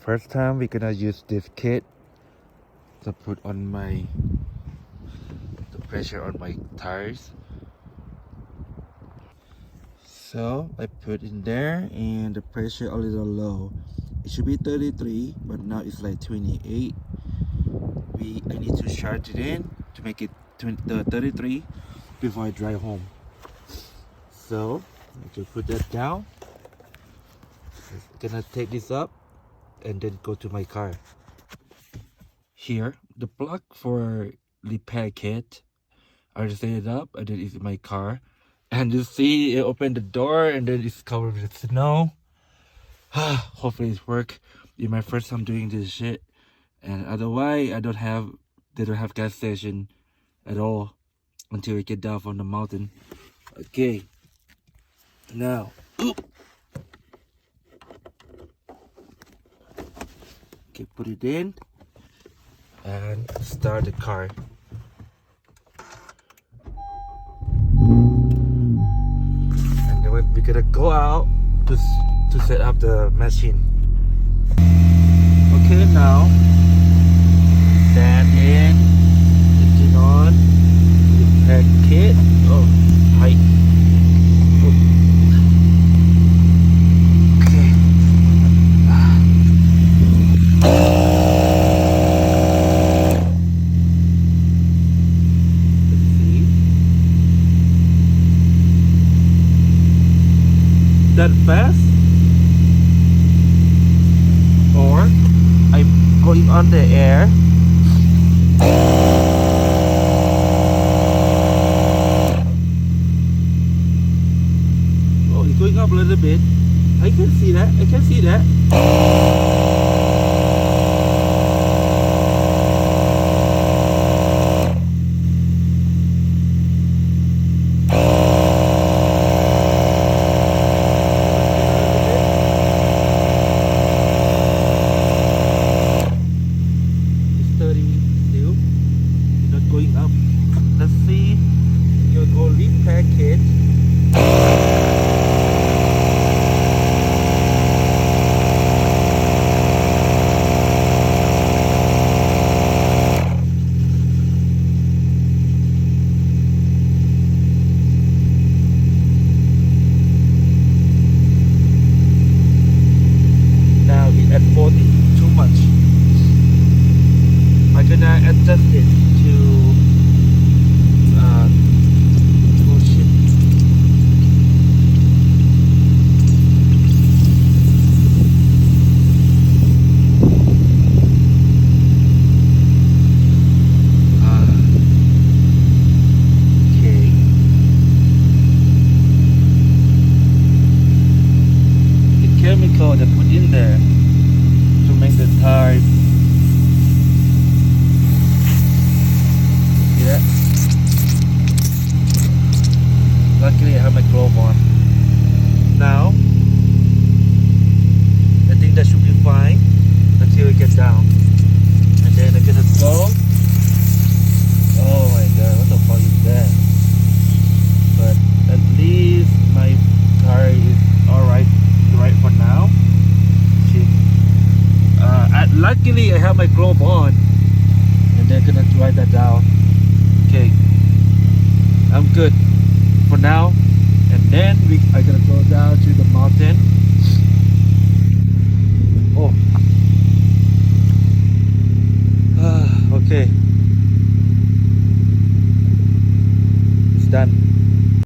First time we're gonna use this kit to put on the pressure on my tires. So I put in there and the pressure a little low. It should be 33, but now it's like 28. I need to charge it in to make it 33 before I drive home. So I just put that down. I'm gonna take this up and then go to my car. Here, the plug for repair kit. I just set it up and then it's in my car. And you see it opened the door and then it's covered with snow. Hopefully it works. It's my first time doing this shit. And otherwise they don't have gas station at all until we get down from the mountain. Okay. Now okay, put it in and start the car. And then we're gonna go out to set up the machine. Okay, now stand in, engine on, repair kit. Oh, height. Okay. Let's see. That fast? Or I'm going on the air. Oh, it's going up a little bit. I can see that. I can see that. Adjust it to oh shit. Okay. The chemical they put in there to make the tires. Luckily I have my glove on. Now I think that should be fine until we get down. And then I'm gonna go. Oh my god, what the fuck is that? But at least my car is alright right for now. Shit. Luckily I have my glove on. And then gonna drive that down. Okay. I'm good for now, and then we are gonna go down to the mountain. Oh, okay, it's done.